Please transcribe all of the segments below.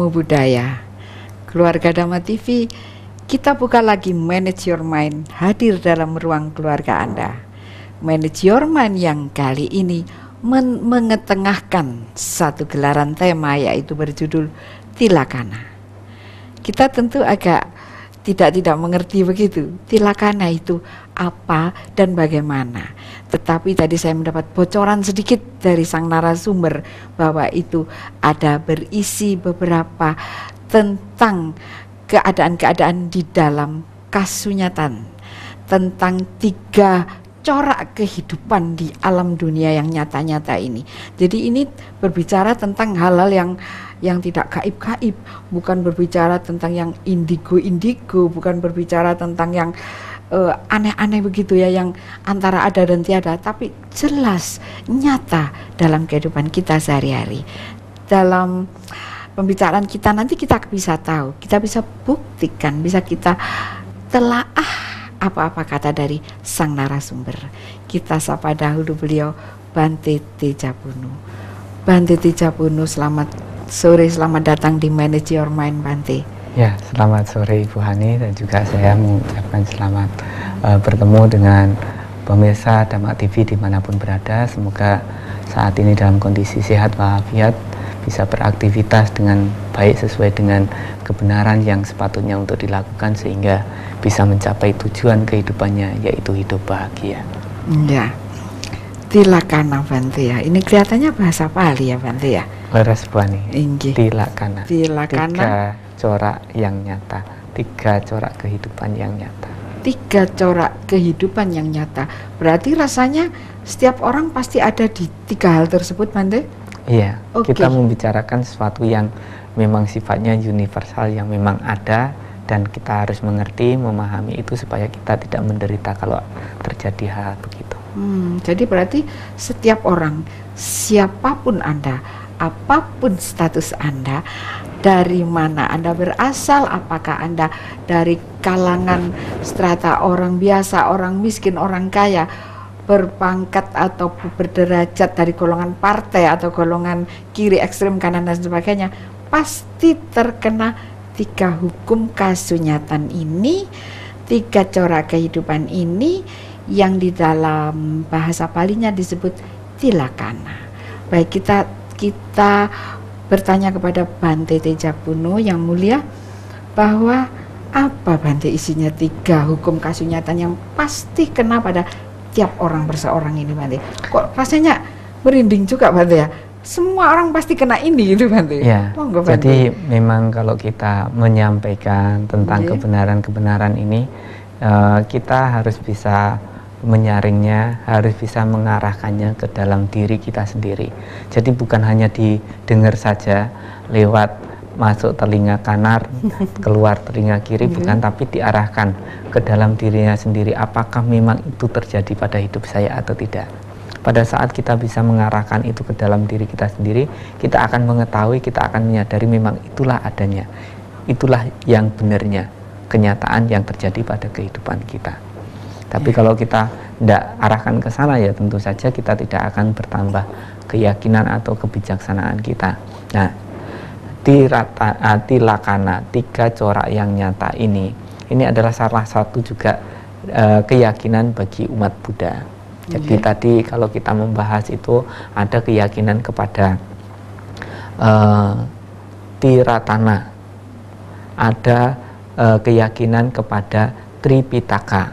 Namo Buddhaya. Keluarga Dhamma TV, kita buka lagi Manage Your Mind, hadir dalam ruang keluarga Anda. Manage Your Mind yang kali ini mengetengahkan satu gelaran tema, yaitu berjudul Tilakana. Kita tentu agak tidak mengerti begitu, Tilakana itu apa dan bagaimana. Tetapi tadi saya mendapat bocoran sedikit dari sang narasumber bahwa itu ada berisi beberapa tentang keadaan-keadaan di dalam kasunyatan, tentang 3 corak kehidupan di alam dunia yang nyata-nyata ini. Jadi ini berbicara tentang hal-hal yang tidak gaib-gaib, bukan berbicara tentang yang indigo-indigo, bukan berbicara tentang yang aneh-aneh begitu ya, yang antara ada dan tiada, tapi jelas nyata dalam kehidupan kita sehari-hari. Dalam pembicaraan kita nanti kita bisa tahu, kita bisa buktikan, bisa kita telaah apa-apa kata dari sang narasumber. Kita sapa dahulu beliau, Bante Tejabunu. Bante Tejabunu, selamat sore, selamat datang di Manage Your Mind, Bante. Ya, selamat sore Ibu Hani, dan juga saya mengucapkan selamat bertemu dengan pemirsa Dhamma TV dimanapun berada. Semoga saat ini dalam kondisi sehat walafiat, bisa beraktivitas dengan baik sesuai dengan kebenaran yang sepatutnya untuk dilakukan, sehingga bisa mencapai tujuan kehidupannya, yaitu hidup bahagia. Ya, Tilakana, Bante ya. Ini kelihatannya bahasa Pali ya, Bante ya. Leres Bu Hani. Tilakana. 3 corak yang nyata, 3 corak kehidupan yang nyata. 3 corak kehidupan yang nyata. Berarti rasanya setiap orang pasti ada di 3 hal tersebut, Bante? Iya, kita membicarakan sesuatu yang memang sifatnya universal, yang memang ada, dan kita harus mengerti, memahami itu supaya kita tidak menderita kalau terjadi hal begitu. Jadi berarti setiap orang, siapapun Anda, apapun status Anda, dari mana Anda berasal, apakah Anda dari kalangan strata orang biasa, orang miskin, orang kaya, berpangkat atau berderajat, dari golongan partai atau golongan kiri ekstrem kanan dan sebagainya, pasti terkena 3 hukum kasunyatan ini, 3 corak kehidupan ini, yang di dalam bahasa Palinya disebut Tilakana. Baik, kita bertanya kepada Bante Tejabunu yang mulia, bahwa apa Bante isinya 3 hukum kasunyatan yang pasti kena pada tiap orang perseorang ini, Bante? Kok rasanya merinding juga, Bante ya? Semua orang pasti kena ini gitu, Bante. Ya, Monggo, Bante. jadi memang kalau kita menyampaikan tentang kebenaran-kebenaran ini, kita harus bisa menyaringnya, harus bisa mengarahkannya ke dalam diri kita sendiri. Jadi bukan hanya didengar saja lewat masuk telinga kanan, keluar telinga kiri, bukan, tapi diarahkan ke dalam dirinya sendiri. Apakah memang itu terjadi pada hidup saya atau tidak? Pada saat kita bisa mengarahkan itu ke dalam diri kita sendiri, kita akan mengetahui, kita akan menyadari memang itulah adanya, itulah yang benarnya, kenyataan yang terjadi pada kehidupan kita. Tapi kalau kita tidak arahkan ke sana, ya tentu saja kita tidak akan bertambah keyakinan atau kebijaksanaan kita. Nah, Tilakana, 3 corak yang nyata ini adalah salah satu juga keyakinan bagi umat Buddha. Jadi tadi kalau kita membahas itu ada keyakinan kepada Tiratana, ada keyakinan kepada Tripitaka,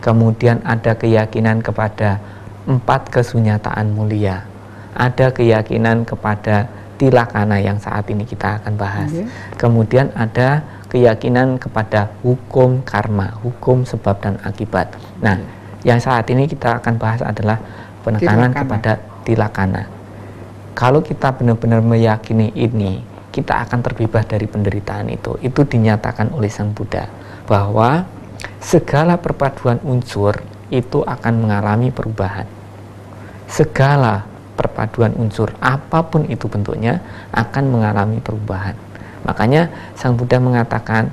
kemudian ada keyakinan kepada 4 kesunyataan mulia, ada keyakinan kepada Tilakana yang saat ini kita akan bahas, kemudian ada keyakinan kepada hukum karma, hukum sebab dan akibat. Nah, yang saat ini kita akan bahas adalah penekanan kepada Tilakana. Kalau kita benar-benar meyakini ini, kita akan terbebas dari penderitaan itu. Itu dinyatakan oleh Sang Buddha bahwa segala perpaduan unsur itu akan mengalami perubahan. Segala perpaduan unsur, apapun itu bentuknya, akan mengalami perubahan. Makanya Sang Buddha mengatakan,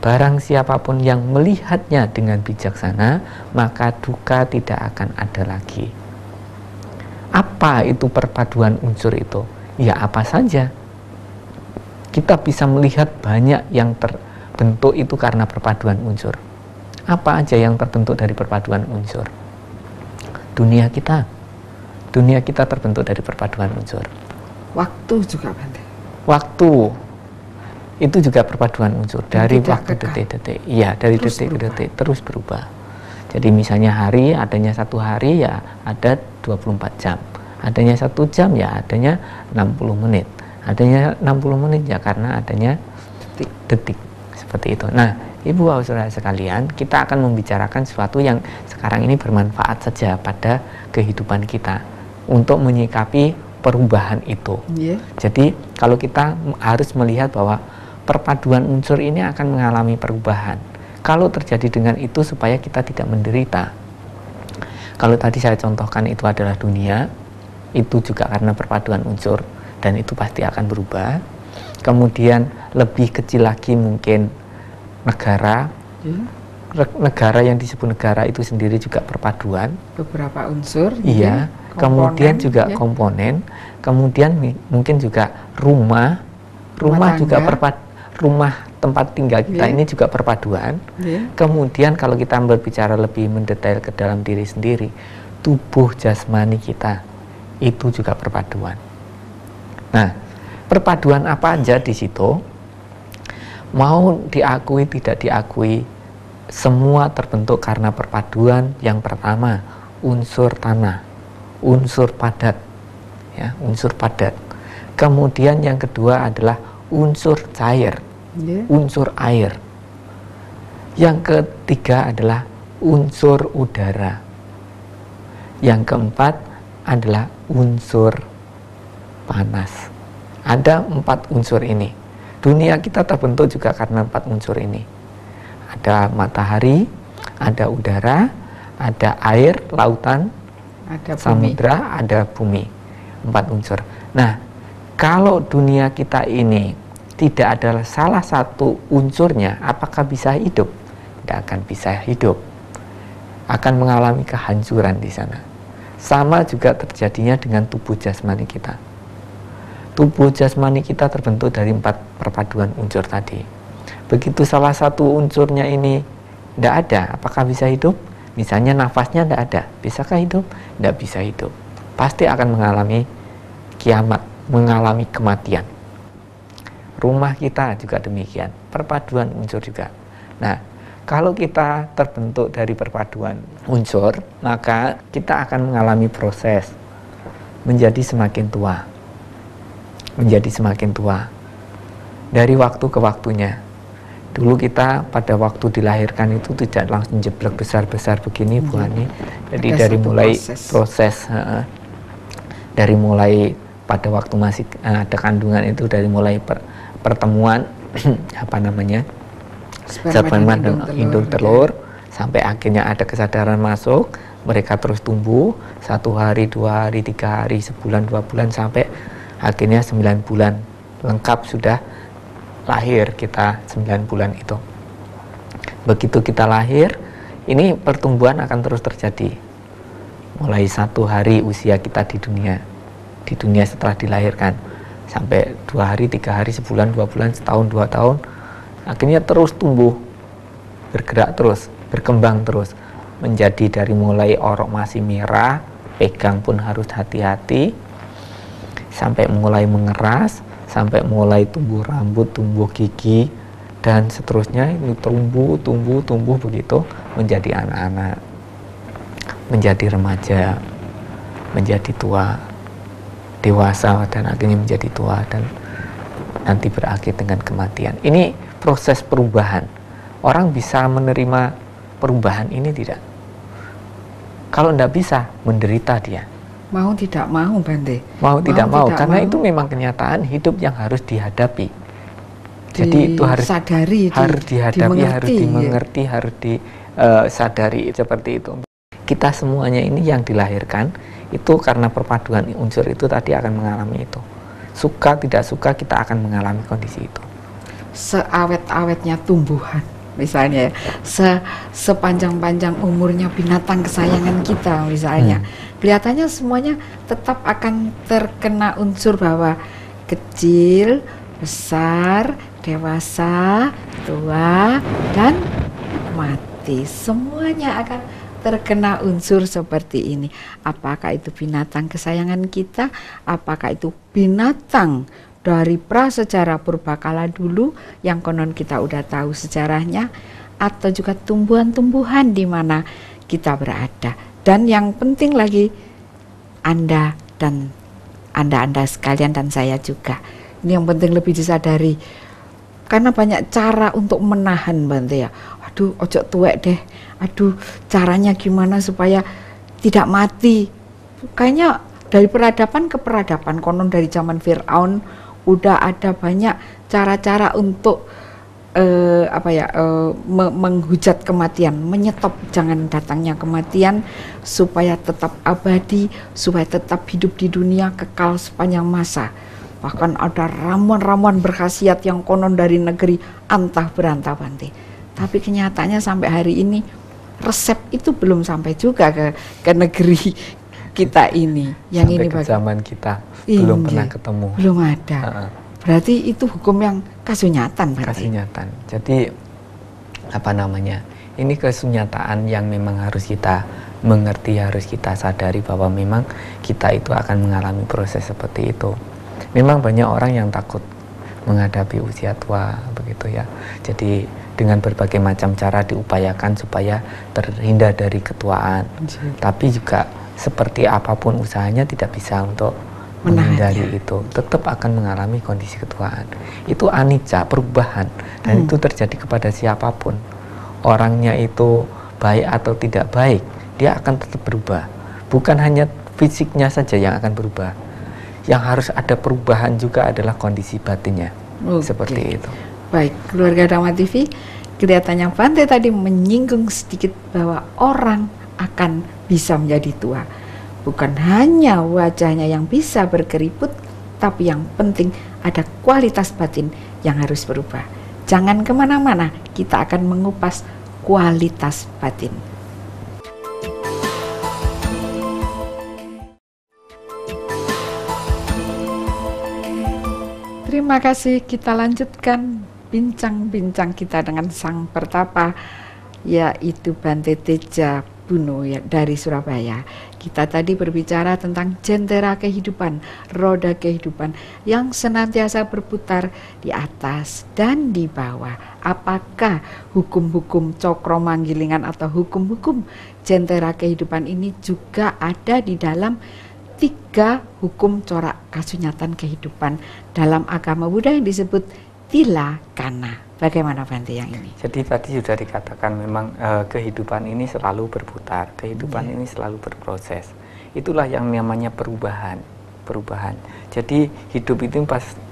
barang siapapun yang melihatnya dengan bijaksana, maka duka tidak akan ada lagi. Apa itu perpaduan unsur itu? Ya apa saja. kita bisa melihat banyak yang terbentuk itu karena perpaduan unsur. Apa aja yang terbentuk dari perpaduan unsur? Dunia kita terbentuk dari perpaduan unsur. Waktu juga, Bante. Waktu itu juga perpaduan unsur. Dari waktu kekal. detik-detik, iya, dari Terus detik ke berubah. detik terus berubah. Jadi misalnya hari, adanya satu hari ya ada 24 jam, adanya 1 jam ya adanya 60 menit, adanya 60 menit ya karena adanya detik, seperti itu. Nah, Ibu saudara sekalian, kita akan membicarakan sesuatu yang sekarang ini bermanfaat saja pada kehidupan kita untuk menyikapi perubahan itu. Jadi kalau kita harus melihat bahwa perpaduan unsur ini akan mengalami perubahan. Kalau terjadi dengan itu supaya kita tidak menderita. Kalau tadi saya contohkan itu adalah dunia, itu juga karena perpaduan unsur dan itu pasti akan berubah. Kemudian lebih kecil lagi mungkin negara. Negara yang disebut negara itu sendiri juga perpaduan. Beberapa unsur. Iya. Kemudian juga komponen. Kemudian mungkin juga rumah juga rumah tempat tinggal kita ini juga perpaduan. Kemudian kalau kita berbicara lebih mendetail ke dalam diri sendiri, tubuh jasmani kita itu juga perpaduan. Nah, perpaduan apa aja di situ? Mau diakui tidak diakui, semua terbentuk karena perpaduan. Yang pertama, unsur tanah, unsur padat, ya, unsur padat. Kemudian yang kedua adalah unsur cair, unsur air. Yang ketiga adalah unsur udara. Yang keempat adalah unsur panas. Ada 4 unsur ini. Dunia kita terbentuk juga karena 4 unsur ini. Ada matahari, ada udara, ada air, lautan, ada samudra, ada bumi. 4 unsur. Nah, kalau dunia kita ini tidak ada salah satu unsurnya, apakah bisa hidup? Tidak akan bisa hidup. Akan mengalami kehancuran di sana. Sama juga terjadinya dengan tubuh jasmani kita. Tubuh jasmani kita terbentuk dari 4 perpaduan unsur tadi. Begitu salah satu unsurnya ini tidak ada, apakah bisa hidup? Misalnya nafasnya tidak ada, bisakah hidup? Tidak bisa hidup. Pasti akan mengalami kiamat, mengalami kematian. Rumah kita juga demikian, perpaduan unsur juga. Nah, kalau kita terbentuk dari perpaduan unsur, maka kita akan mengalami proses menjadi semakin tua. Menjadi semakin tua. Dari waktu ke waktunya. Dulu kita pada waktu dilahirkan itu tidak langsung jeblok besar-besar begini, Bu Ani. Jadi dari mulai proses dari mulai pada waktu masih ada kandungan itu, dari mulai pertemuan apa namanya, sperma dan indung telur, sampai akhirnya ada kesadaran masuk, mereka terus tumbuh 1 hari, 2 hari, 3 hari, sebulan, 2 bulan, sampai akhirnya 9 bulan lengkap sudah lahir kita 9 bulan itu. Begitu kita lahir, ini pertumbuhan akan terus terjadi. Mulai 1 hari usia kita di dunia setelah dilahirkan, sampai 2 hari, 3 hari, sebulan, 2 bulan, setahun, 2 tahun, akhirnya terus tumbuh, bergerak terus, berkembang terus, menjadi dari mulai orok masih merah, pegang pun harus hati-hati, sampai mulai mengeras, sampai mulai tumbuh rambut, tumbuh gigi, dan seterusnya. Ini tumbuh begitu menjadi anak-anak, menjadi remaja, menjadi tua, dewasa, dan akhirnya menjadi tua, dan nanti berakhir dengan kematian. Ini proses perubahan. Orang bisa menerima perubahan ini tidak? Kalau tidak bisa, menderita dia. Mau tidak mau, Bante. Mau tidak mau, karena itu memang kenyataan hidup yang harus dihadapi. Jadi itu harus dihadapi, harus dimengerti, harus disadari, seperti itu. Kita semuanya ini yang dilahirkan itu karena perpaduan unsur itu tadi akan mengalami itu. Suka tidak suka kita akan mengalami kondisi itu. Seawet-awetnya tumbuhan, misalnya, sepanjang-panjang umurnya binatang kesayangan kita, misalnya, kelihatannya semuanya tetap akan terkena unsur bahwa kecil, besar, dewasa, tua, dan mati. Semuanya akan terkena unsur seperti ini. Apakah itu binatang kesayangan kita, apakah itu binatang dari prasejarah purbakala dulu yang konon kita udah tahu sejarahnya, atau juga tumbuhan-tumbuhan di mana kita berada. Dan yang penting lagi, Anda sekalian dan saya juga. Ini yang penting lebih disadari. Karena banyak cara untuk menahan, Bante ya. Aduh, ojo tuwek deh. Aduh, caranya gimana supaya tidak mati. Kayaknya dari peradaban ke peradaban, konon dari zaman Fir'aun udah ada banyak cara-cara untuk menghujat kematian, menyetop jangan datangnya kematian, supaya tetap abadi, supaya tetap hidup di dunia kekal sepanjang masa. Bahkan ada ramuan-ramuan berkhasiat yang konon dari negeri antah berantah, Bante. Tapi kenyataannya sampai hari ini resep itu belum sampai juga ke negeri kita ini. Yang sampai ini ke zaman kita belum pernah ketemu. Belum ada. Berarti itu hukum yang kasunyatan, Bante. Kasunyatan. Jadi ini kesunyataan yang memang harus kita mengerti, harus kita sadari bahwa memang kita itu akan mengalami proses seperti itu. Memang banyak orang yang takut menghadapi usia tua, begitu ya. Jadi dengan berbagai macam cara diupayakan supaya terhindar dari ketuaan. Tapi juga seperti apapun usahanya tidak bisa untuk menghindari itu, tetap akan mengalami kondisi ketuaan. Itu anicca, perubahan, dan itu terjadi kepada siapapun. Orangnya itu baik atau tidak baik, dia akan tetap berubah. Bukan hanya fisiknya saja yang akan berubah. Yang harus ada perubahan juga adalah kondisi batinnya. Seperti itu. Baik, keluarga Dhamma TV, kelihatannya Bante tadi menyinggung sedikit bahwa orang akan bisa menjadi tua. Bukan hanya wajahnya yang bisa berkeriput, tapi yang penting ada kualitas batin yang harus berubah. Jangan kemana-mana, kita akan mengupas kualitas batin. Terima kasih, kita lanjutkan bincang-bincang kita dengan sang pertapa, yaitu Bante Teja Buno ya, dari Surabaya. Kita tadi berbicara tentang jentera kehidupan, roda kehidupan yang senantiasa berputar di atas dan di bawah. Apakah hukum-hukum cokro manggilingan atau hukum-hukum jentera kehidupan ini juga ada di dalam 3 hukum corak kasunyatan kehidupan dalam agama Buddha yang disebut tilakkhana? Bagaimana Bante yang ini? Jadi tadi sudah dikatakan memang kehidupan ini selalu berputar, kehidupan ini selalu berproses. Itulah yang namanya perubahan. Jadi hidup itu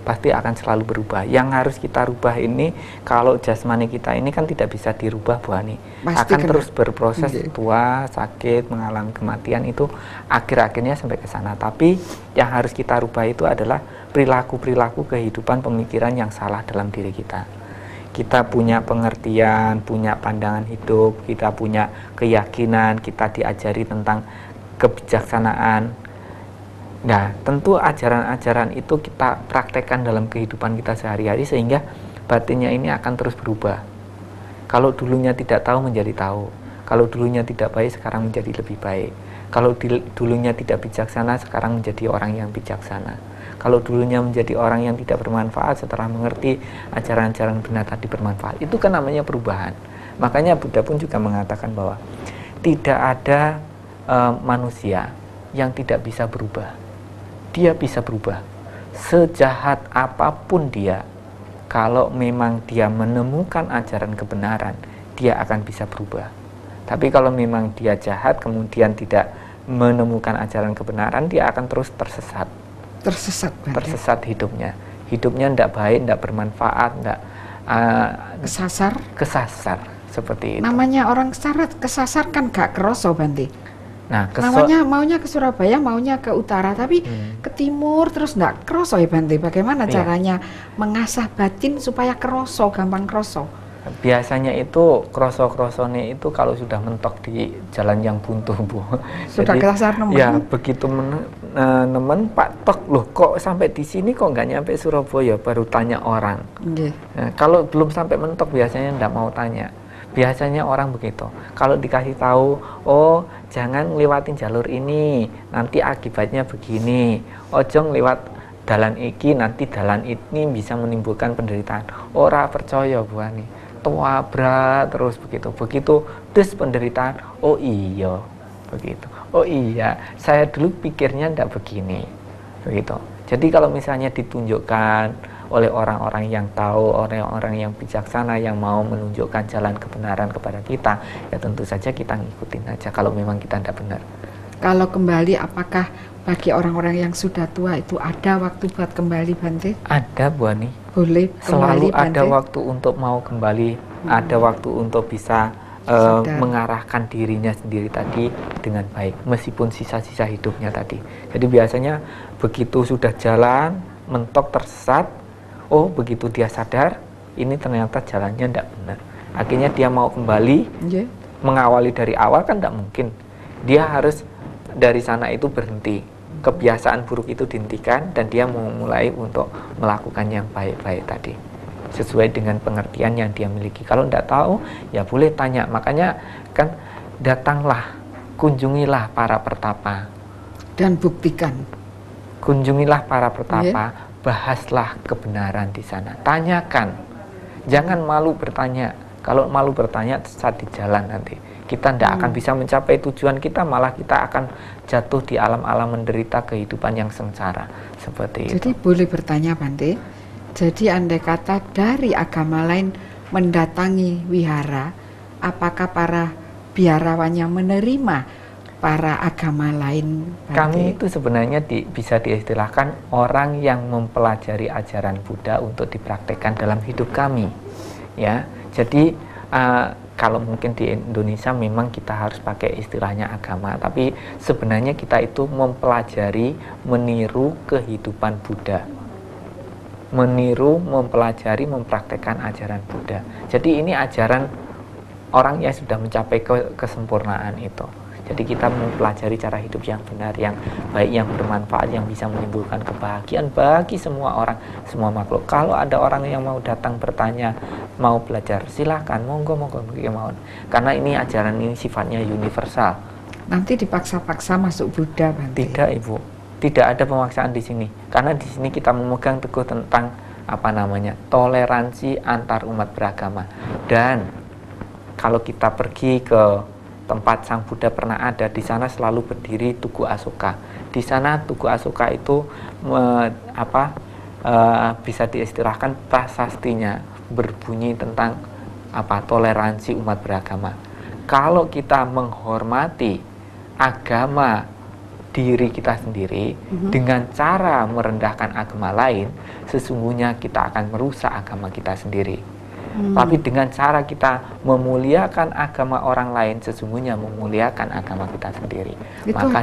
pasti akan selalu berubah. Yang harus kita rubah ini, kalau jasmani kita ini kan tidak bisa dirubah, Bu Ani. Akan terus berproses, tua, sakit, mengalami kematian, itu akhir-akhirnya sampai ke sana. Tapi yang harus kita rubah itu adalah perilaku-perilaku kehidupan, pemikiran yang salah dalam diri kita. Kita punya pengertian, punya pandangan hidup, kita punya keyakinan, kita diajari tentang kebijaksanaan. Nah, tentu ajaran-ajaran itu kita praktekkan dalam kehidupan kita sehari-hari sehingga batinnya ini akan terus berubah. Kalau dulunya tidak tahu menjadi tahu, kalau dulunya tidak baik sekarang menjadi lebih baik. Kalau dulunya tidak bijaksana sekarang menjadi orang yang bijaksana. Kalau dulunya menjadi orang yang tidak bermanfaat setelah mengerti ajaran-ajaran benar tadi bermanfaat. Itu kan namanya perubahan. Makanya Buddha pun juga mengatakan bahwa tidak ada manusia yang tidak bisa berubah. Dia bisa berubah. Sejahat apapun dia, kalau memang dia menemukan ajaran kebenaran, dia akan bisa berubah. Tapi kalau memang dia jahat kemudian tidak menemukan ajaran kebenaran, dia akan terus tersesat hidupnya tidak baik, tidak bermanfaat, tidak kesasar seperti itu. Namanya orang kesasar kan gak keroso, Bante. Nah, maunya ke Surabaya, maunya ke utara, tapi ke timur terus nggak keroso ya Bante. Bagaimana caranya mengasah batin supaya keroso, gampang keroso? Biasanya itu kroso-krosone itu kalau sudah mentok di jalan yang buntu, Bu. Sudah kesasar nemen. Ya, begitu nemen Pak tok, loh kok sampai di sini kok nggak nyampe Surabaya, baru tanya orang. Nah, kalau belum sampai mentok biasanya nggak mau tanya. Biasanya orang begitu. Kalau dikasih tahu, oh jangan lewatin jalur ini, nanti akibatnya begini. Ojo lewat dalan iki, nanti dalan ini bisa menimbulkan penderitaan. Ora percaya, Bu Ani. Tabrak terus begitu terus penderitaan. Oh iya begitu, oh iya saya dulu pikirnya ndak begini, begitu. Jadi kalau misalnya ditunjukkan oleh orang-orang yang tahu, orang-orang yang bijaksana yang mau menunjukkan jalan kebenaran kepada kita, ya tentu saja kita ngikutin aja kalau memang kita ndak benar. Kalau kembali, apakah bagi orang-orang yang sudah tua itu ada waktu buat kembali, Bante? Ada, Bu Ani. Boleh selalu kembali, Bante? Ada waktu untuk mau kembali, ada waktu untuk bisa mengarahkan dirinya sendiri tadi dengan baik, meskipun sisa-sisa hidupnya tadi. Jadi biasanya begitu sudah jalan, mentok tersesat, oh begitu dia sadar, ini ternyata jalannya tidak benar. Akhirnya dia mau kembali, mengawali dari awal kan tidak mungkin. Dia harus dari sana itu berhenti, kebiasaan buruk itu dihentikan, dan dia mau mulai untuk melakukan yang baik-baik tadi sesuai dengan pengertian yang dia miliki. Kalau tidak tahu ya boleh tanya. Makanya kan datanglah, kunjungilah para pertapa dan buktikan. Kunjungilah para pertapa, bahaslah kebenaran di sana, tanyakan, jangan malu bertanya. Kalau malu bertanya saat di jalan nanti kita tidak akan bisa mencapai tujuan kita, malah kita akan jatuh di alam-alam menderita kehidupan yang sengsara seperti itu. Jadi boleh bertanya, Bante. Jadi andai kata dari agama lain mendatangi wihara, apakah para biarawannya menerima para agama lain, Bante? Kami itu sebenarnya bisa diistilahkan orang yang mempelajari ajaran Buddha untuk dipraktekkan dalam hidup kami, ya. Jadi kalau mungkin di Indonesia memang kita harus pakai istilahnya agama, tapi sebenarnya kita itu mempelajari, meniru kehidupan Buddha, meniru, mempelajari, mempraktekkan ajaran Buddha. Jadi ini ajaran orang yang sudah mencapai kesempurnaan itu. Jadi kita mempelajari cara hidup yang benar, yang baik, yang bermanfaat, yang bisa menimbulkan kebahagiaan bagi semua orang, semua makhluk. Kalau ada orang yang mau datang bertanya, mau belajar, silahkan, monggo mau. Karena ini ajaran ini sifatnya universal. Nanti dipaksa-paksa masuk Buddha, Bante? Tidak, Ibu. Tidak ada pemaksaan di sini. Karena di sini kita memegang teguh tentang toleransi antar umat beragama. Dan kalau kita pergi ke tempat Sang Buddha pernah ada, di sana selalu berdiri Tugu Asoka. Di sana Tugu Asoka itu bisa diistilahkan prasastinya berbunyi tentang toleransi umat beragama. Kalau kita menghormati agama diri kita sendiri dengan cara merendahkan agama lain, sesungguhnya kita akan merusak agama kita sendiri. Tapi dengan cara kita memuliakan agama orang lain, sesungguhnya memuliakan agama kita sendiri. Itu maka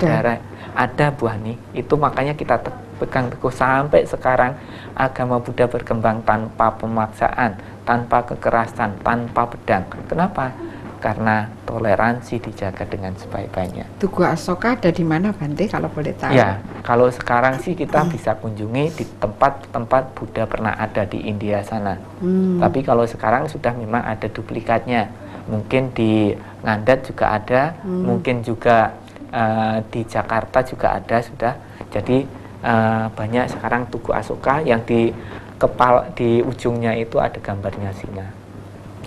ada Bu Ani, itu makanya kita pegang teguh sampai sekarang agama Buddha berkembang tanpa pemaksaan, tanpa kekerasan, tanpa pedang. Kenapa? Karena toleransi dijaga dengan sebaik-baiknya. Tugu Asoka ada di mana, Bante, kalau boleh tahu? Ya, kalau sekarang sih kita bisa kunjungi di tempat-tempat Buddha pernah ada di India sana. Tapi kalau sekarang sudah memang ada duplikatnya. Mungkin di Ngandat juga ada, mungkin juga di Jakarta juga ada sudah. Jadi banyak sekarang Tugu Asoka yang di ujungnya itu ada gambarnya singa.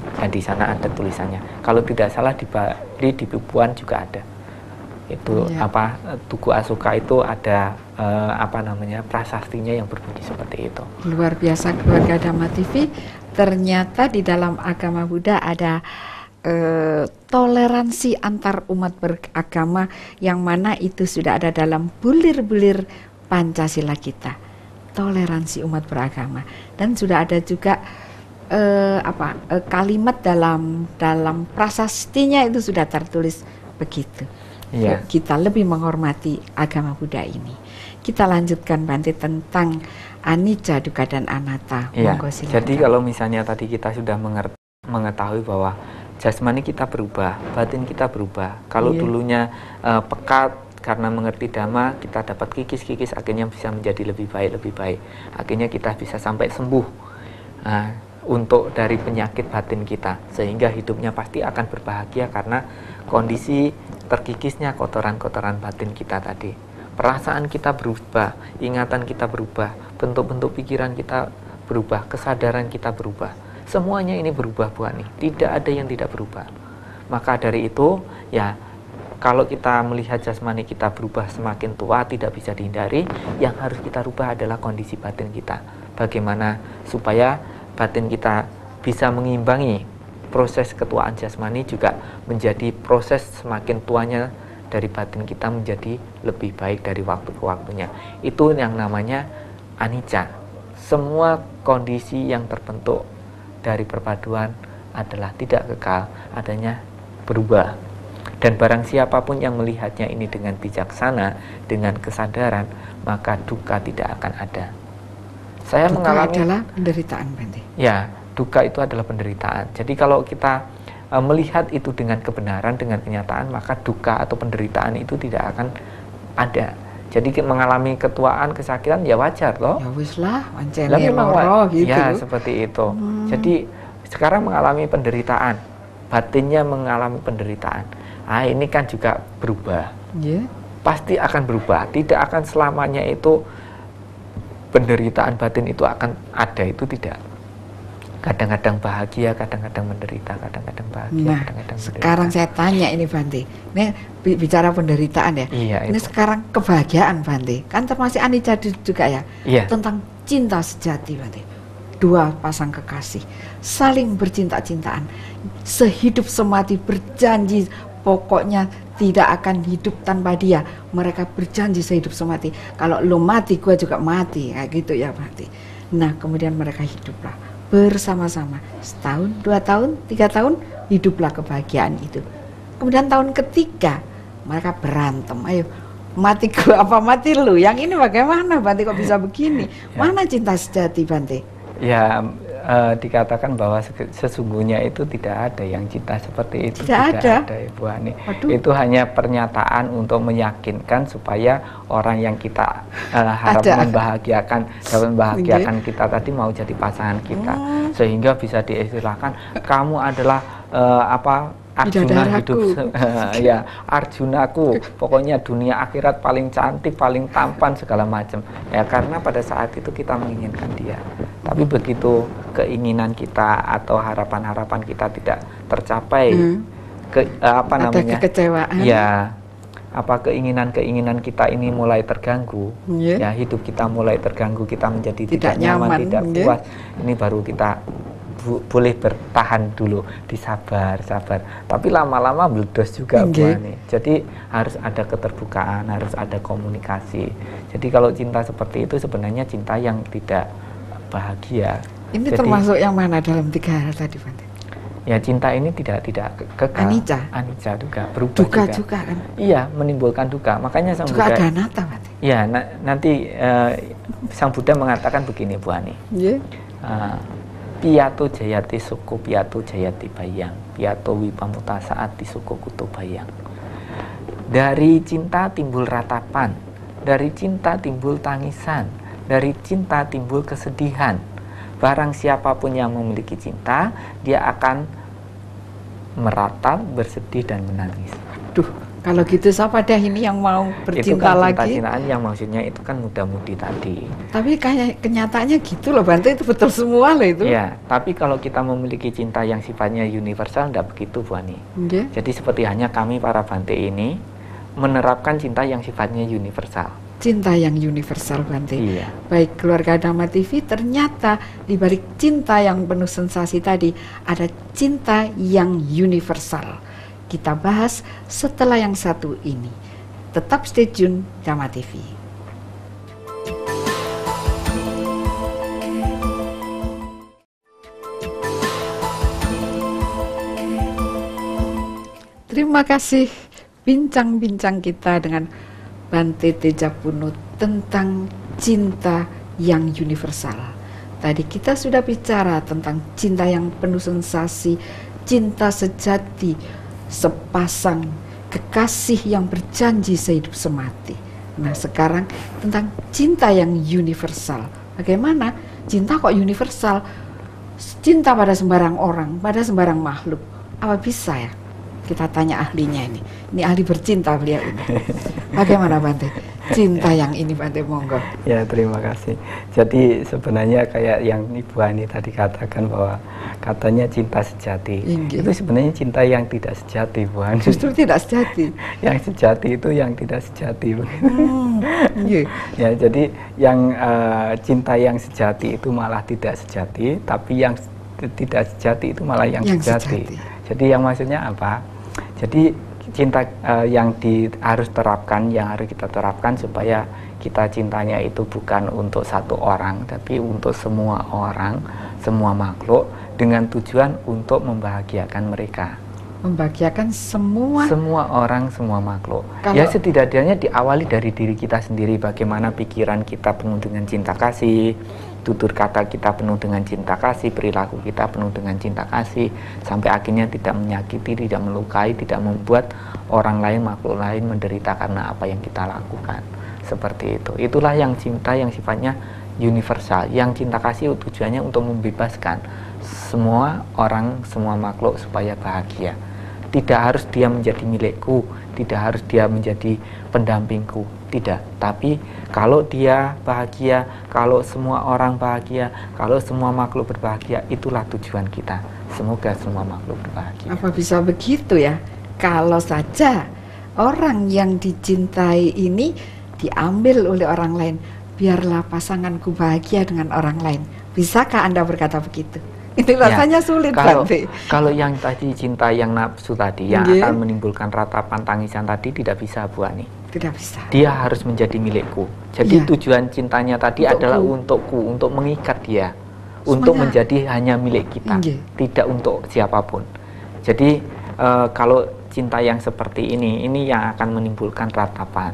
Dan di sana ada tulisannya. Kalau tidak salah di Bali, di Bubuan juga ada. Itu Tugu Asoka itu ada prasastinya yang berbunyi seperti itu. Luar biasa, keluarga Dhamma TV. Ternyata di dalam agama Buddha ada toleransi antar umat beragama, yang mana itu sudah ada dalam bulir-bulir Pancasila kita. Toleransi umat beragama, dan sudah ada juga kalimat dalam prasastinya itu sudah tertulis begitu. Kita lebih menghormati agama Buddha ini. Kita lanjutkan, Bante, tentang anicca, dukkha, dan anatta. Monggo, silakan. Jadi kalau misalnya tadi kita sudah mengerti mengetahui bahwa jasmani kita berubah, batin kita berubah. Kalau dulunya pekat karena mengerti dhamma, kita dapat kikis-kikis, akhirnya bisa menjadi lebih baik. Akhirnya kita bisa sampai sembuh untuk dari penyakit batin kita, sehingga hidupnya pasti akan berbahagia karena kondisi terkikisnya kotoran-kotoran batin kita tadi. Perasaan kita berubah, ingatan kita berubah, bentuk-bentuk pikiran kita berubah, kesadaran kita berubah. Semuanya ini berubah, Bu Ani. Tidak ada yang tidak berubah. Maka dari itu, ya, kalau kita melihat jasmani kita berubah semakin tua, tidak bisa dihindari. Yang harus kita rubah adalah kondisi batin kita. Bagaimana supaya batin kita bisa mengimbangi proses ketuaan jasmani, juga menjadi proses semakin tuanya dari batin kita menjadi lebih baik dari waktu ke waktunya. Itu yang namanya anicca. Semua kondisi yang terbentuk dari perpaduan adalah tidak kekal, adanya berubah. Dan barang siapapun yang melihatnya ini dengan bijaksana, dengan kesadaran, maka duka tidak akan ada. Saya duka mengalami adalah penderitaan, Bante. Ya, duka itu adalah penderitaan. Jadi kalau kita melihat itu dengan kebenaran, dengan kenyataan, maka duka atau penderitaan itu tidak akan ada. Jadi mengalami ketuaan, kesakitan, ya wajar loh. Ya wis lah, wancene loro gitu. Ya, seperti itu. Jadi sekarang mengalami penderitaan, batinnya mengalami penderitaan. Ini kan juga berubah. Pasti akan berubah. Tidak akan selamanya itu penderitaan batin itu akan ada, itu tidak. Kadang-kadang bahagia, kadang-kadang menderita, kadang-kadang bahagia, kadang-kadang menderita. Sekarang saya tanya ini, Bante. Ini bicara penderitaan ya. Iya, ini itu. Sekarang kebahagiaan, Bante. Kan termasuk anicca juga ya. Iya. Tentang cinta sejati, Bante. Dua pasang kekasih saling bercinta-cintaan, sehidup semati, berjanji pokoknya tidak akan hidup tanpa dia. Mereka berjanji sehidup semati. Kalau lo mati, gua juga mati, kayak gitu ya, Bante. Nah, kemudian mereka hiduplah bersama-sama setahun, 2 tahun, 3 tahun, hiduplah kebahagiaan itu. Kemudian tahun ketiga mereka berantem, ayo mati gua apa mati lu, yang ini bagaimana, Bante, kok bisa begini? Mana cinta sejati, Bante? Ya, dikatakan bahwa sesungguhnya itu tidak ada yang cinta seperti itu. Tidak ada, Ibu Ani. Itu hanya pernyataan untuk meyakinkan supaya orang yang kita harap membahagiakan, dapat membahagiakan kita tadi mau jadi pasangan kita, sehingga bisa diistilahkan kamu adalah Arjuna hidup ya, Arjunaku, pokoknya dunia akhirat paling cantik, paling tampan segala macam. Ya, karena pada saat itu kita menginginkan dia. Tapi begitu keinginan kita atau harapan-harapan kita tidak tercapai, ada kekecewaan. Ya, keinginan-keinginan kita ini mulai terganggu, ya, hidup kita mulai terganggu, kita menjadi tidak nyaman, tidak puas. Ini baru kita boleh bertahan dulu, disabar. Tapi lama-lama meledos juga, Bu Ani. Jadi harus ada keterbukaan, harus ada komunikasi. Jadi kalau cinta seperti itu sebenarnya cinta yang tidak bahagia. Ini jadi, termasuk yang mana dalam 3 hal tadi, Bante? Ya, cinta ini tidak kekal. Anicca juga, berubah juga kan? Iya, menimbulkan duka. Makanya Sang juga Buddha, ada anatta, Bante. Ya, nanti Sang Buddha mengatakan begini, Bu Ani. Piyato jayati suku, piyato jayati bayang, piyato wipamuta saat di suku kutu bayang. Dari cinta timbul ratapan, dari cinta timbul tangisan, dari cinta timbul kesedihan. Barang siapapun yang memiliki cinta, dia akan meratap, bersedih, dan menangis. Kalau gitu siapa dah ini yang mau bercinta lagi? Itu kan cinta-cintaan yang maksudnya itu kan muda-mudi tadi. Tapi kayak kenyataannya gitu loh, Bante, itu betul semua loh itu. Ya, tapi kalau kita memiliki cinta yang sifatnya universal, tidak begitu, Bu Ani. Jadi seperti hanya kami para Bante ini menerapkan cinta yang sifatnya universal. Cinta yang universal, Bante. Iya. Baik, keluarga Dhamma TV, ternyata di balik cinta yang penuh sensasi tadi ada cinta yang universal. Kita bahas setelah yang satu ini. Tetap stay tune Dhamma TV. Terima kasih bincang-bincang kita dengan Bante Tejapunut tentang cinta yang universal. Tadi kita sudah bicara tentang cinta yang penuh sensasi, cinta sejati, sepasang kekasih yang berjanji sehidup semati. Nah, sekarang tentang cinta yang universal. Bagaimana cinta kok universal? Cinta pada sembarang orang, pada sembarang makhluk. Apa bisa ya? Kita tanya ahlinya ini. Ini ahli bercinta beliau ini. Bagaimana Bante? Cinta yang ini Bante, monggo. Ya, terima kasih. Jadi sebenarnya kayak yang Ibu Ani tadi katakan bahwa katanya cinta sejati. Itu sebenarnya cinta yang tidak sejati, Bu Ani. Justru tidak sejati. Yang sejati itu yang tidak sejati. Ya, jadi yang cinta yang sejati itu malah tidak sejati, tapi yang tidak sejati itu malah yang sejati. Jadi yang maksudnya apa? Jadi cinta yang harus terapkan, yang harus kita terapkan supaya kita cintanya itu bukan untuk satu orang, tapi untuk semua orang, semua makhluk, dengan tujuan untuk membahagiakan mereka. Membahagiakan semua orang, semua makhluk. Ya, setidaknya diawali dari diri kita sendiri, bagaimana pikiran kita penuh dengan cinta kasih, tutur kata kita penuh dengan cinta kasih, perilaku kita penuh dengan cinta kasih, sampai akhirnya tidak menyakiti, tidak melukai, tidak membuat orang lain, makhluk lain menderita karena apa yang kita lakukan. Seperti itu. Itulah yang cinta yang sifatnya universal. Yang cinta kasih tujuannya untuk membebaskan semua orang, semua makhluk supaya bahagia. Tidak harus dia menjadi milikku, tidak harus dia menjadi pendampingku, tidak. Tapi kalau dia bahagia, kalau semua orang bahagia, kalau semua makhluk berbahagia, itulah tujuan kita. Semoga semua makhluk berbahagia. Apa bisa begitu ya? Kalau saja orang yang dicintai ini diambil oleh orang lain, biarlah pasanganku bahagia dengan orang lain. Bisakah Anda berkata begitu? Itu rasanya sulit, Bante. Kalau yang tadi cinta yang nafsu tadi, yang akan menimbulkan ratapan tangisan tadi, tidak bisa, Bu Ani. Tidak bisa. Dia harus menjadi milikku. Jadi tujuan cintanya tadi adalah untukku, untuk mengikat dia, untuk menjadi hanya milik kita, tidak untuk siapapun. Jadi kalau cinta yang seperti ini yang akan menimbulkan ratapan,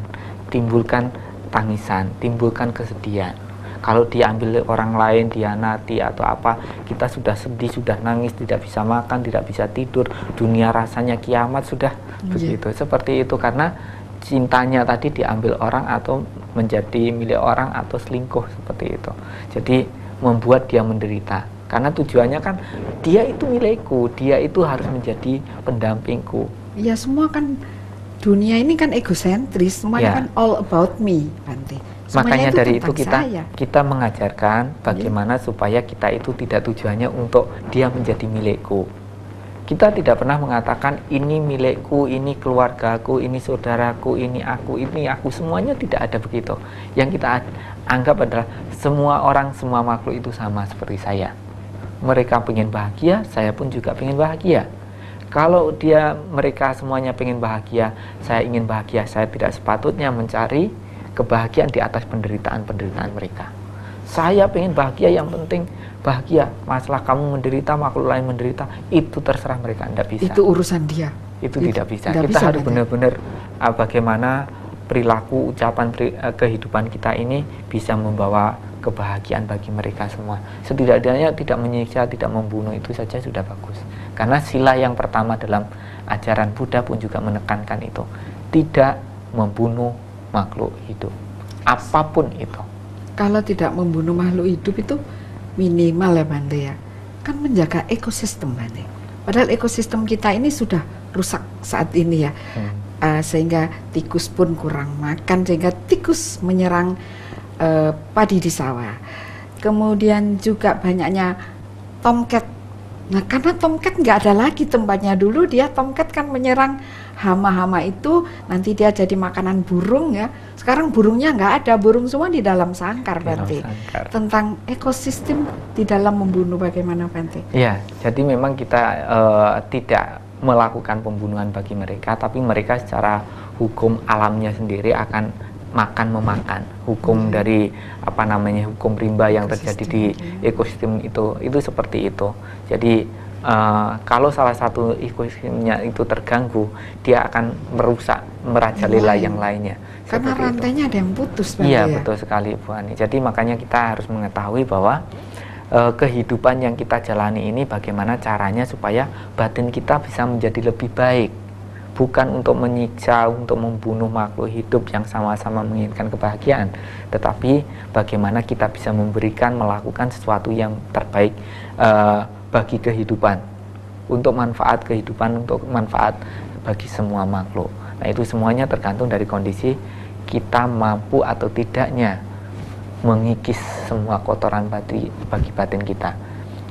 timbulkan tangisan, timbulkan kesedihan. Kalau diambil orang lain, dihianati atau apa, kita sudah sedih, sudah nangis, tidak bisa makan, tidak bisa tidur, dunia rasanya kiamat, sudah begitu. Seperti itu karena cintanya tadi diambil orang atau menjadi milik orang atau selingkuh, seperti itu. Jadi membuat dia menderita. Karena tujuannya kan dia itu milikku, dia itu harus menjadi pendampingku. Ya, semua kan dunia ini kan egosentris, semuanya kan all about me, Bante. Makanya dari itu kita mengajarkan bagaimana supaya kita itu tidak tujuannya untuk dia menjadi milikku. Kita tidak pernah mengatakan ini milikku, ini keluargaku, ini saudaraku, ini aku, semuanya tidak ada begitu. Yang kita anggap adalah semua orang, semua makhluk itu sama seperti saya. Mereka pengen bahagia, saya pun juga pengen bahagia. Kalau mereka semuanya pengen bahagia, saya ingin bahagia, saya tidak sepatutnya mencari kebahagiaan di atas penderitaan-penderitaan mereka. Saya pengen bahagia, yang penting bahagia. Masalah kamu menderita, makhluk lain menderita, itu terserah mereka, tidak bisa. Itu urusan dia. Itu tidak bisa. Kita harus benar-benar bagaimana perilaku, ucapan, kehidupan kita ini bisa membawa kebahagiaan bagi mereka semua. Setidaknya tidak menyiksa, tidak membunuh, itu saja sudah bagus. Karena sila yang pertama dalam ajaran Buddha pun juga menekankan itu. Tidak membunuh makhluk hidup, apapun itu. Kalau tidak membunuh makhluk hidup itu minimal ya, Bante ya, kan menjaga ekosistem, Bante. Padahal ekosistem kita ini sudah rusak saat ini ya. Sehingga tikus pun kurang makan, sehingga tikus menyerang padi di sawah. Kemudian juga banyaknya tomcat. Nah, karena tomcat nggak ada lagi tempatnya. Dulu tomcat kan menyerang hama-hama itu, nanti dia jadi makanan burung ya. Sekarang burungnya nggak ada, burung semua di dalam sangkar, Bante. Tentang ekosistem di dalam membunuh bagaimana, Bante? Iya, jadi memang kita tidak melakukan pembunuhan bagi mereka, tapi mereka secara hukum alamnya sendiri akan memakan. Hukum dari hukum rimba yang terjadi di ekosistem itu seperti itu. Jadi kalau salah satu ekosistemnya itu terganggu, dia akan merusak, merajalela yang lainnya. Karena rantainya ada yang putus, Iya, betul sekali, Bu Ani. Jadi makanya kita harus mengetahui bahwa kehidupan yang kita jalani ini bagaimana caranya supaya batin kita bisa menjadi lebih baik. Bukan untuk menyiksa, untuk membunuh makhluk hidup yang sama-sama menginginkan kebahagiaan, tetapi bagaimana kita bisa memberikan, melakukan sesuatu yang terbaik bagi kehidupan, untuk manfaat kehidupan, untuk manfaat bagi semua makhluk. Nah, itu semuanya tergantung dari kondisi kita mampu atau tidaknya mengikis semua kotoran bagi batin kita.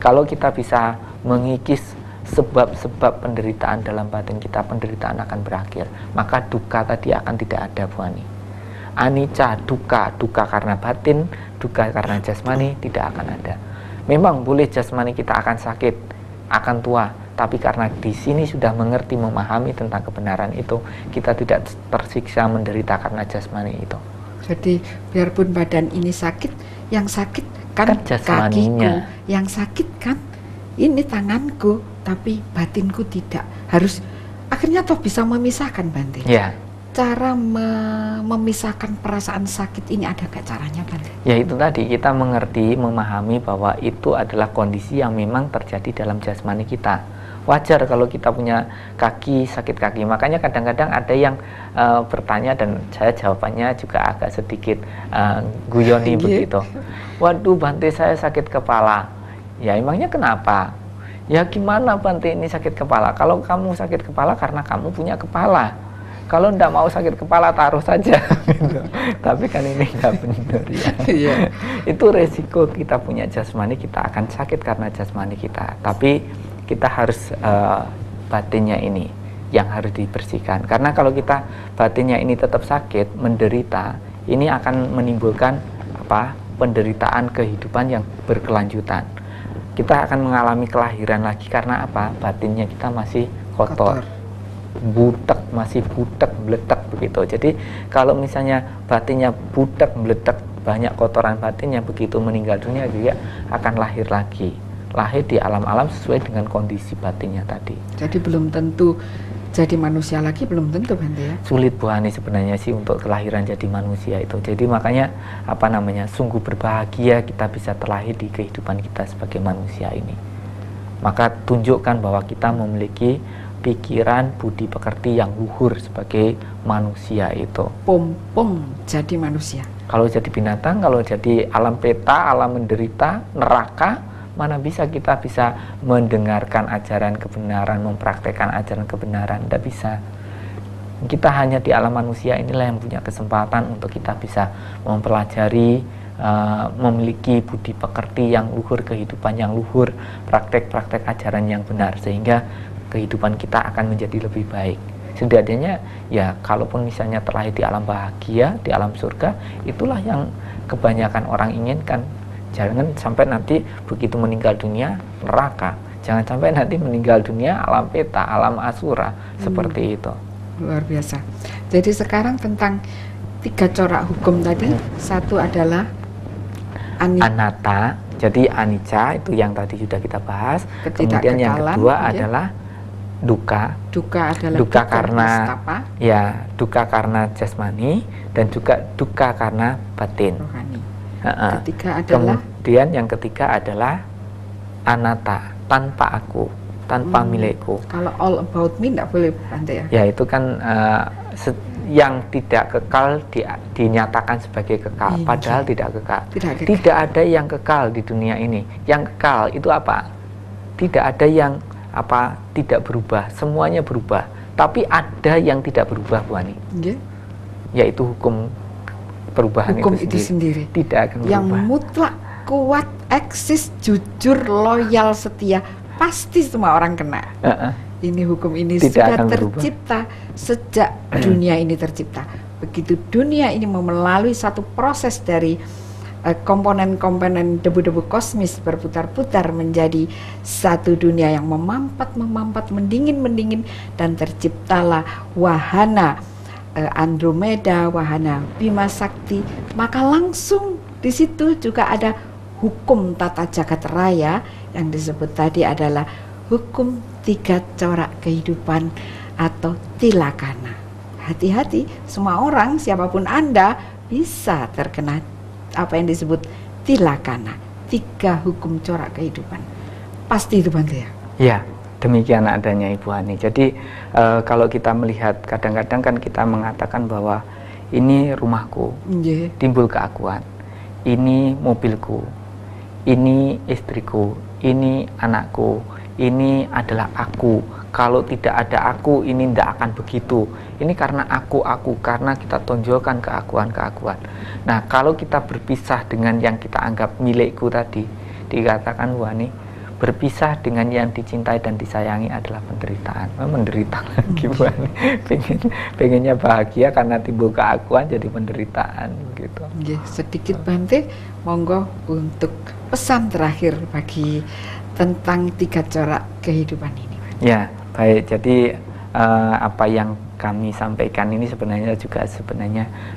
Kalau kita bisa mengikis sebab-sebab penderitaan dalam batin kita, penderitaan akan berakhir, maka duka tadi akan tidak ada, Bu Ani. Anicca, duka karena batin, duka karena jasmani tidak akan ada. Memang boleh jasmani kita akan sakit, akan tua, tapi karena di sini sudah mengerti, memahami tentang kebenaran itu, kita tidak tersiksa menderita karena jasmani itu. Jadi biarpun badan ini sakit, yang sakit kan kakiku, yang sakit kan ini tanganku, tapi batinku tidak. Harus akhirnya toh bisa memisahkan, Bante. Ya. Cara memisahkan perasaan sakit ini ada gak caranya, Bante? Ya, itu tadi kita mengerti, memahami bahwa itu adalah kondisi yang memang terjadi dalam jasmani kita. Wajar kalau kita punya kaki, sakit kaki. Makanya kadang-kadang ada yang bertanya, dan saya jawabannya juga agak sedikit guyoni begitu. Waduh, Bante, saya sakit kepala. Ya, emangnya kenapa? Ya, gimana, Bante, ini sakit kepala? Kalau kamu sakit kepala karena kamu punya kepala. Kalau ndak mau sakit kepala, taruh saja. Gitu. Tapi kan ini nggak benar, ya. Iya. Itu resiko kita punya jasmani, kita akan sakit karena jasmani kita. Tapi kita harus batinnya ini yang harus dibersihkan. Karena kalau kita batinnya ini tetap sakit, menderita, ini akan menimbulkan penderitaan kehidupan yang berkelanjutan. Kita akan mengalami kelahiran lagi karena apa? Batinnya kita masih kotor. Butek, masih butek, meletek begitu. Jadi kalau misalnya batinnya butek, meletek, banyak kotoran batinnya, begitu meninggal dunia juga akan lahir lagi. Lahir di alam-alam sesuai dengan kondisi batinnya tadi. Jadi belum tentu jadi manusia lagi, belum tentu, Bante, ya? Sulit, Bu Ani, sebenarnya sih untuk kelahiran jadi manusia itu. Jadi makanya sungguh berbahagia kita bisa terlahir di kehidupan kita sebagai manusia ini. Maka tunjukkan bahwa kita memiliki pikiran, budi pekerti yang luhur sebagai manusia itu. Pompong jadi manusia. Kalau jadi binatang, kalau jadi alam peta, alam menderita, neraka, mana bisa kita bisa mendengarkan ajaran kebenaran, mempraktekkan ajaran kebenaran? Tidak bisa. Kita hanya di alam manusia inilah yang punya kesempatan untuk kita bisa mempelajari, memiliki budi pekerti yang luhur, kehidupan yang luhur, praktek-praktek ajaran yang benar, sehingga kehidupan kita akan menjadi lebih baik. Setidaknya ya, kalaupun misalnya terlahir di alam bahagia, di alam surga, itulah yang kebanyakan orang inginkan. Jangan sampai nanti begitu meninggal dunia neraka. Jangan sampai nanti meninggal dunia alam peta, alam asura, seperti itu. Luar biasa. Jadi sekarang tentang 3 corak hukum tadi, satu adalah anatta. Jadi anicca itu yang tadi sudah kita bahas. Kemudian yang kedua adalah duka. Duka adalah duka karena nistapa. Ya, duka karena jasmani, dan juga duka karena batin. Rohani. Ketiga adalah, kemudian yang ketiga adalah anatta, tanpa aku, tanpa milikku. Kalau all about me tidak boleh, Bante, ya? Ya, itu kan yang tidak kekal dinyatakan sebagai kekal, padahal tidak kekal. Tidak ada yang kekal di dunia ini. Yang kekal itu apa? Tidak ada yang tidak berubah, semuanya berubah. Tapi ada yang tidak berubah, Bu Ani. Yaitu hukum perubahan itu sendiri tidak akan berubah. Yang mutlak, kuat, eksis, jujur, loyal, setia, pasti semua orang kena. Ini hukum ini sudah tercipta sejak dunia ini tercipta. Begitu dunia ini melalui satu proses dari komponen-komponen debu-debu kosmis berputar-putar menjadi satu dunia yang memampat, mendingin, dan terciptalah wahana Andromeda, wahana Bima Sakti. Maka langsung di situ juga ada hukum tata jagat raya yang disebut tadi adalah hukum 3 corak kehidupan atau tilakana. Hati-hati, semua orang, siapapun Anda, bisa terkena apa yang disebut tilakana. 3 hukum corak kehidupan. Pasti itu Bante ya? Ya, demikian adanya Ibu Hani. Jadi kalau kita melihat, kadang-kadang kan kita mengatakan bahwa ini rumahku, timbul keakuan, ini mobilku, ini istriku, ini anakku, ini adalah aku. Kalau tidak ada aku, ini tidak akan begitu. Ini karena aku, karena kita tonjolkan keakuan-keakuan. Nah, kalau kita berpisah dengan yang kita anggap milikku tadi, dikatakan Bu Hani, berpisah dengan yang dicintai dan disayangi adalah penderitaan. Menderita lagi Bu Hani. Pengennya bahagia karena timbul keakuan jadi penderitaan gitu. Sedikit Bante, monggo untuk pesan terakhir bagi tentang 3 corak kehidupan ini. Ya, baik. Jadi apa yang kami sampaikan ini sebenarnya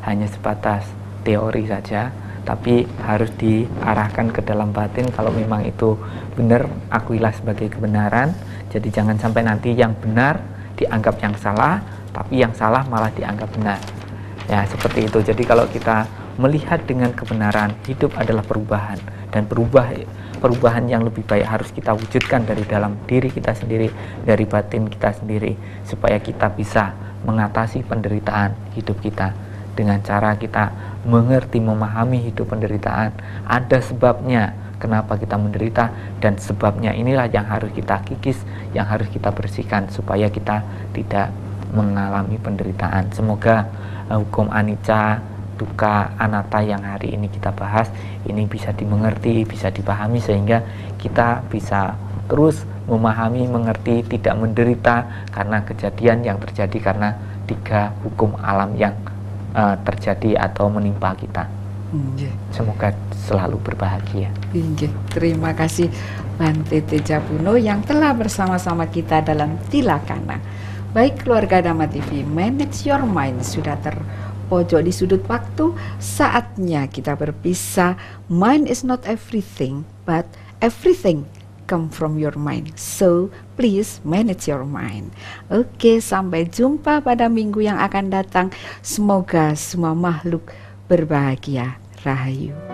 hanya sebatas teori saja, tapi harus diarahkan ke dalam batin. Kalau memang itu benar, akuilah sebagai kebenaran. Jadi jangan sampai nanti yang benar dianggap yang salah, tapi yang salah malah dianggap benar. Ya, seperti itu. Jadi kalau kita melihat dengan kebenaran, hidup adalah perubahan, dan perubahan yang lebih baik harus kita wujudkan dari dalam diri kita sendiri, dari batin kita sendiri, supaya kita bisa mengatasi penderitaan hidup kita dengan cara kita mengerti, memahami hidup penderitaan. Ada sebabnya kenapa kita menderita, dan sebabnya inilah yang harus kita kikis, yang harus kita bersihkan supaya kita tidak mengalami penderitaan. Semoga hukum anicca, dukkha, anatta yang hari ini kita bahas ini bisa dimengerti, bisa dipahami, sehingga kita bisa terus memahami, mengerti, tidak menderita karena kejadian yang terjadi karena 3 hukum alam yang terjadi atau menimpa kita. Semoga selalu berbahagia. Terima kasih Bante Tejapuno yang telah bersama-sama kita dalam Tilakana. Baik keluarga Dhamma TV, Manage Your Mind sudah terpojok di sudut waktu. Saatnya kita berpisah. Mind is not everything, but everything come from your mind. So please manage your mind. Oke, sampai jumpa pada minggu yang akan datang. Semoga semua makhluk berbahagia. Rahayu.